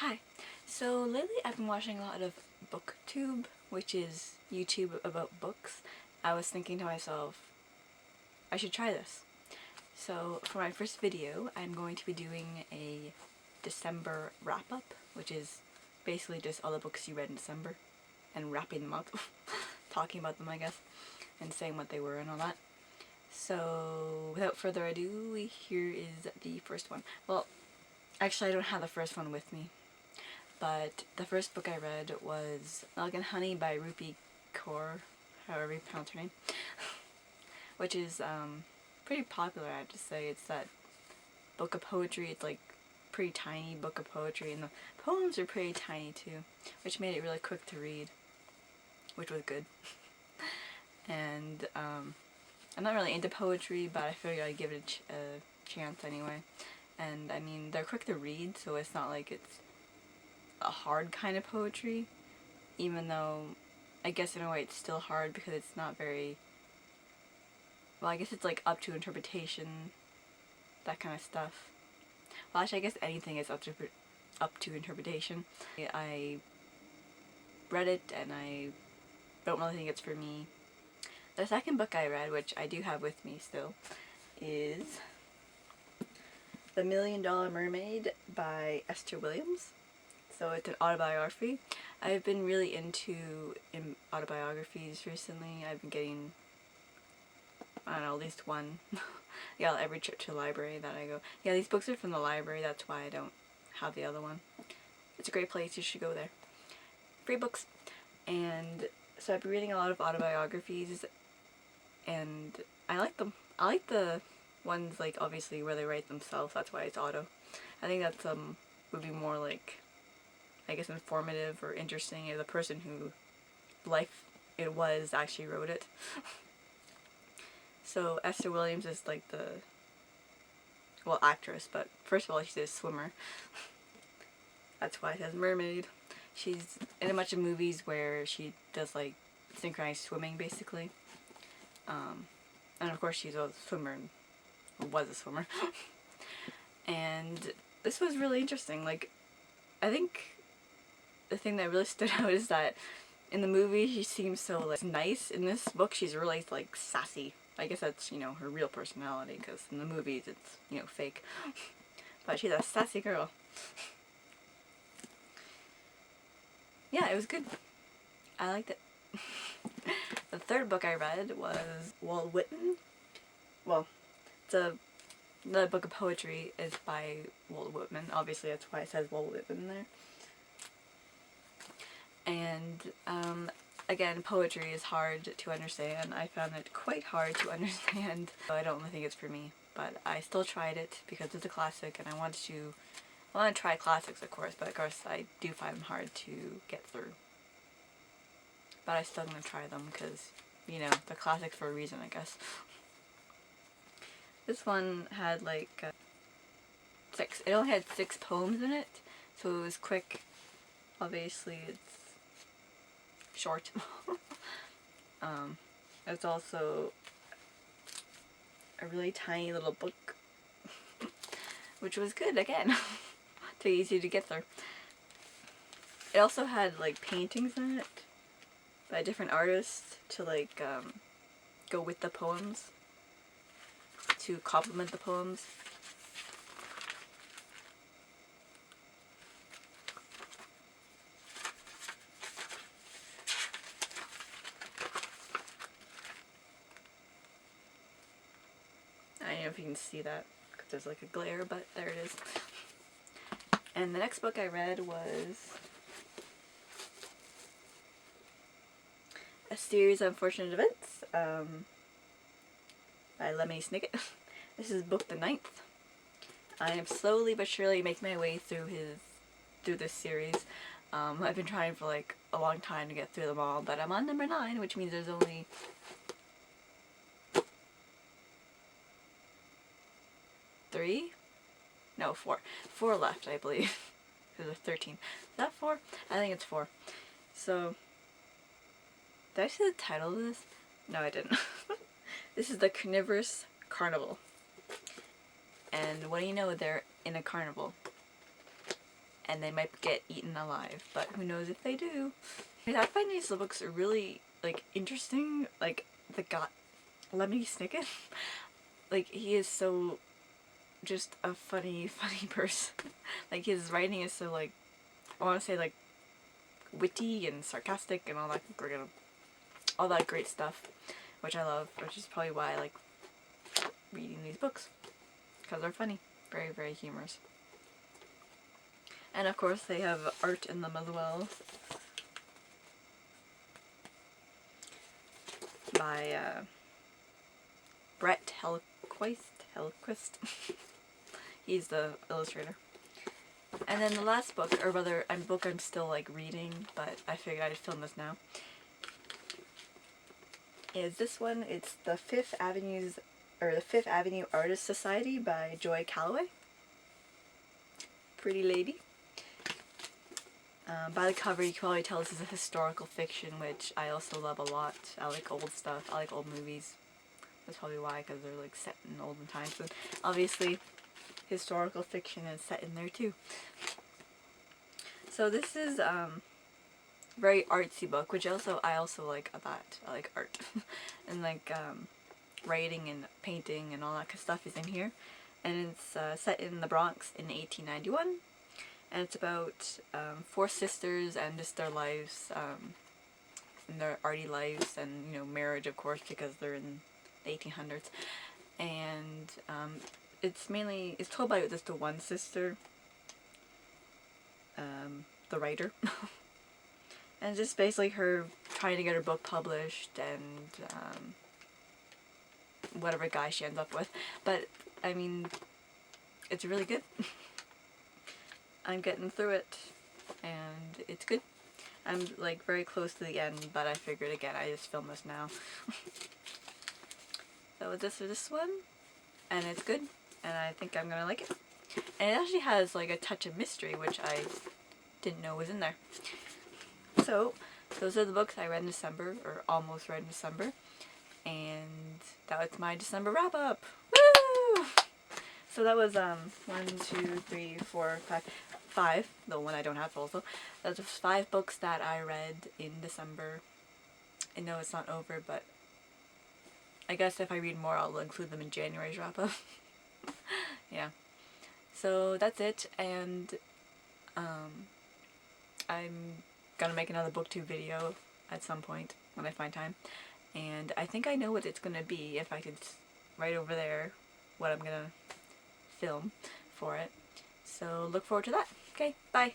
Hi. So lately I've been watching a lot of Booktube, which is YouTube about books. I was thinking to myself, I should try this. So for my first video, I'm going to be doing a December wrap-up, which is basically just all the books you read in December and wrapping them up, talking about them I guess, and saying what they were and all that. So without further ado, here is the first one. Well, actually I don't have the first one with me. But the first book I read was Milk and Honey by Rupi Kaur, however you pronounce her name, which is pretty popular, I have to say. It's that book of poetry. It's like pretty tiny book of poetry, and the poems are pretty tiny too, which made it really quick to read, which was good. And I'm not really into poetry, but I figured I'd give it a chance anyway. And I mean, they're quick to read, so it's not like it's a hard kind of poetry, even though I guess in a way it's still hard because it's not very, well, I guess it's like up to interpretation, that kind of stuff. Well, actually I guess anything is up to interpretation. I read it and I don't really think it's for me. The second book I read, which I do have with me still, is The $1 Million Mermaid by Esther Williams. So it's an autobiography. I've been really into autobiographies recently. I've been getting, I don't know, at least one. Yeah, every trip to the library that I go. Yeah, these books are from the library, that's why I don't have the other one. It's a great place, you should go there. Free books. And so I've been reading a lot of autobiographies, and I like them. I like the ones, like, obviously where they write themselves, that's why it's auto. I think that's would be more like, I guess, informative or interesting if the person who life it was actually wrote it. So Esther Williams is like the, well, actress, but first of all she's a swimmer. That's why it says Mermaid. She's in a bunch of movies where she does like synchronized swimming basically. And of course she's a swimmer, or was a swimmer. And this was really interesting. Like, I think the thing that really stood out is that in the movie she seems so like nice. In this book she's really like sassy. I guess that's, you know, her real personality, because in the movies it's, you know, fake. But she's a sassy girl. Yeah, it was good. I liked it. The third book I read was Walt Whitman. Well, it's another book of poetry. Is by Walt Whitman. Obviously that's why it says Walt Whitman there. And again, poetry is hard to understand. I found it quite hard to understand. So I don't really think it's for me, but I still tried it because it's a classic and I want to try classics, of course, but of course I do find them hard to get through. But I still gonna try them because, you know, they're classics for a reason, I guess. This one had like it only had 6 poems in it, so it was quick. Obviously it's short. It's also a really tiny little book, which was good again. Too easy to get through. It also had like paintings in it by different artists to like go with the poems, to complement the poems. I don't know if you can see that because there's like a glare, but there it is. And the next book I read was A Series of Unfortunate Events by Lemony Snicket. This is book the 9th. I am slowly but surely making my way through this series. I've been trying for like a long time to get through them all, but I'm on number 9, which means there's only 3? No, 4. 4 left, I believe. There's 13. Is that 4? I think it's 4. So, did I see the title of this? No, I didn't. This is the Carnivorous Carnival. And what do you know, they're in a carnival. and they might get eaten alive, but who knows if they do. I find these books are really, like, interesting. Like, the guy, Lemony Snicket, like, he is so just a funny person. Like, his writing is so, like, I want to say, like, witty and sarcastic and all that great stuff, which I love, which is probably why I like reading these books, because they're funny, very, very humorous. And of course they have art in them as well, by Brett Hellquist. He's the illustrator. And then the last book, or rather a book I'm still like reading, but I figured I'd film this now, is this one. It's the Fifth Avenue Artist Society by Joy Callaway. Pretty lady. By the cover you can probably tell this is a historical fiction, which I also love a lot. I like old stuff, I like old movies. That's probably why, because they're like set in olden times. But obviously historical fiction is set in there too. So this is very artsy book, which I also like that. I like art. And like writing and painting and all that kind of stuff is in here. And it's set in the Bronx in 1891. And it's about 4 sisters and just their lives, and their arty lives, and, you know, marriage, of course, because they're in the 1800s. And it's told by just the one sister, the writer. And just basically her trying to get her book published, and whatever guy she ends up with. But, I mean, it's really good. I'm getting through it, and it's good. I'm like very close to the end, but I figured again I just film this now. So this is this one, and it's good, and I think I'm gonna like it. And it actually has like a touch of mystery, which I didn't know was in there. So those are the books I read in December, or almost read in December, and that was my December wrap up. Woo! So that was 1, 2, 3, 4, 5, the one I don't have also. That was 5 books that I read in December. I know it's not over, but I guess if I read more I'll include them in January's wrap up. Yeah. So that's it, and I'm gonna make another Booktube video at some point when I find time. And I think I know what it's gonna be, if I could right over there what I'm gonna film for it. So look forward to that. Okay, bye.